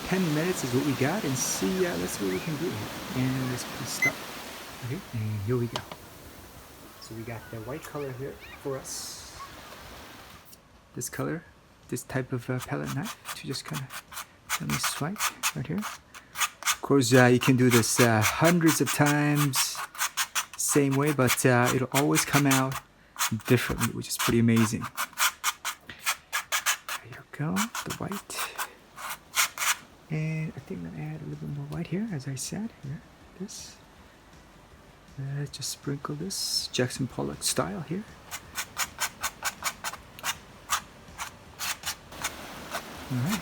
10 minutes is what we got, and see, let's see what we can do here. And let's put stop. Okay, and here we go. So we got the white color here for us. This color, this type of palette knife to just kind of let me swipe right here. Of course, you can do this hundreds of times, same way, but it'll always come out differently, which is pretty amazing. There you go, the white. And I think I'm gonna add a little bit more white here, as I said. Here, this. Let's just sprinkle this Jackson Pollock style here. All right.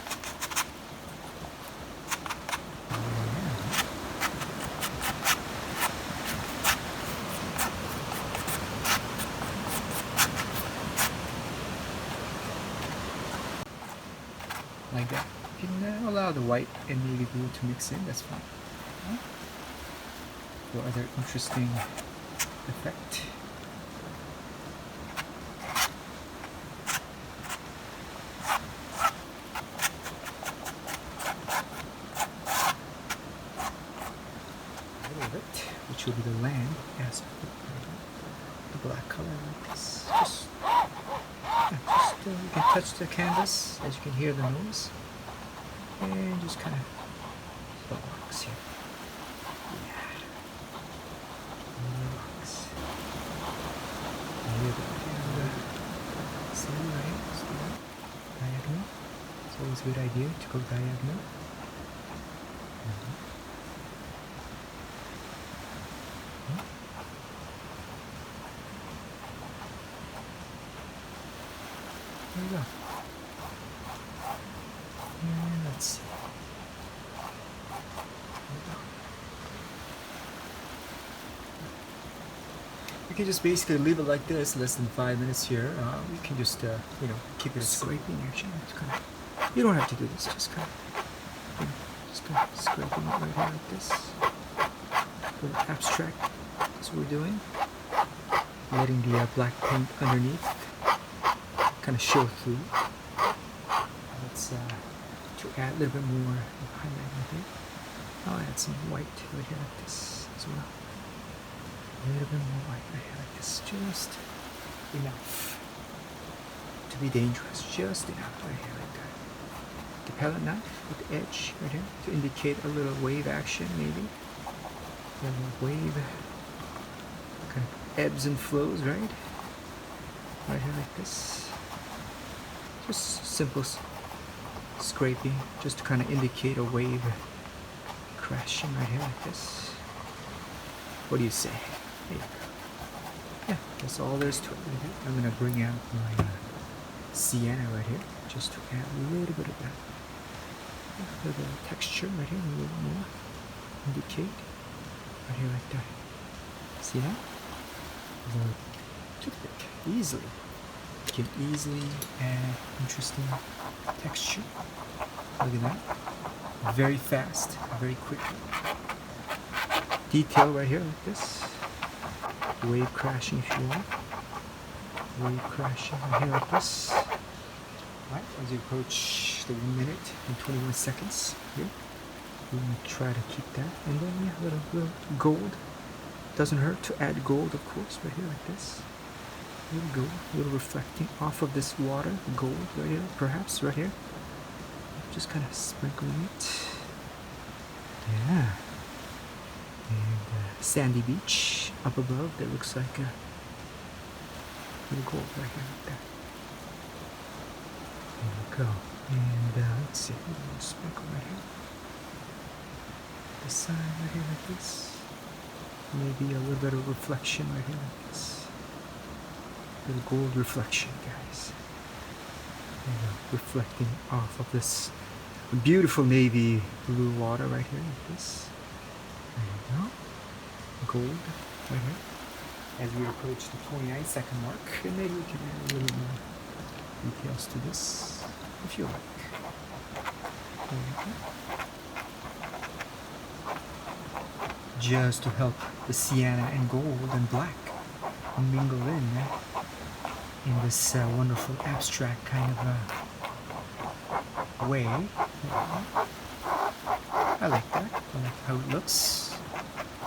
Like that. You can allow the white and navy blue to mix in, that's fine. For other interesting effect. A little bit, which will be the land aspect, the black color like this. Just you can touch the canvas, as you can hear the noise, and just kind of relax here. Diagonal. It's always a good idea to go diagonal. There we go. And let's see. We can just basically leave it like this, less than 5 minutes here. We can just, keep it scraping action. You don't have to do this, just kind of, scraping it right here like this. A little abstract, that's what we're doing. Letting the black paint underneath kind of show through. Let's, to add a little bit more highlight right here. I'll add some white right here like this as well. A little bit more white right here like this, just enough to be dangerous, just enough right here like that. The palette knife with the edge right here to indicate a little wave action, maybe. A little wave, kind of ebbs and flows, right? Right here like this. Just simple scraping, just to kind of indicate a wave crashing right here like this. What do you say? There you go. Yeah, that's all there is to it right here. I'm going to bring out my sienna right here, just to add a little bit of that. A little bit of texture right here, a little more. Indicate. Right here like that. See that? The toothpick. Easily. You can easily add interesting texture. Look at that. Very fast, very quickly. Detail right here like this. Wave crashing if you want. Wave crashing right here like this. Right, as you approach the 1 minute and 21 seconds here. We want to try to keep that. And then yeah, a little gold. Doesn't hurt to add gold, of course, right here like this. A little gold, a little reflecting off of this water. Gold right here, perhaps right here. Just kind of sprinkling it. Yeah. And sandy beach up above that looks like a little gold right here like that. There we go. And let's see, a little sprinkle right here. The side right here like this. Maybe a little bit of reflection right here like this. A little gold reflection, guys. There you go. Reflecting off of this beautiful navy blue water right here like this. There you go. Gold right here. As we approach the 29-second mark, and maybe we can add a little more details to this, if you like. There you go. Just to help the sienna and gold and black mingle in this wonderful abstract kind of way. I like that. I like how it looks.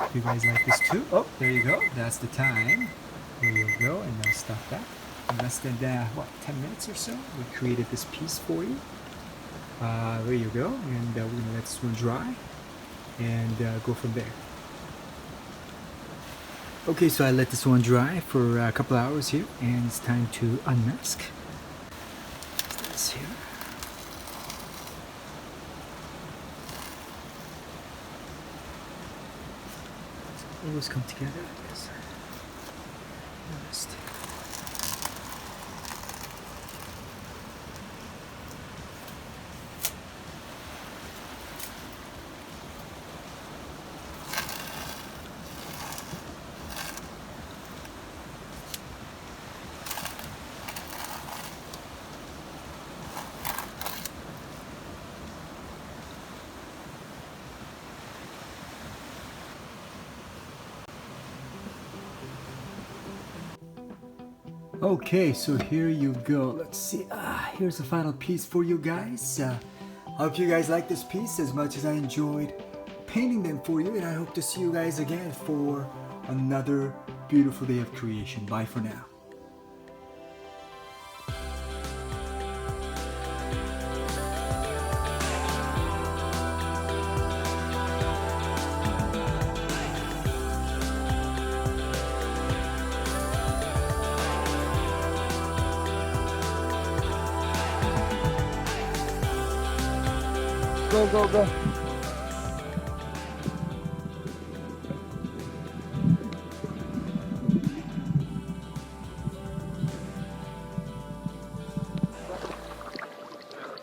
If you guys like this too. Oh, there you go. That's the time. There you go. And now stop that. In less than, what, 10 minutes or so, we created this piece for you. There you go. And we're going to let this one dry and go from there. Okay, so I let this one dry for a couple hours here, and it's time to unmask. This here. Always come together like this. Honest. Okay, so here you go. Let's see. Here's the final piece for you guys. I hope you guys like this piece as much as I enjoyed painting them for you, and I hope to see you guys again for another beautiful day of creation. Bye for now. Go, go, go.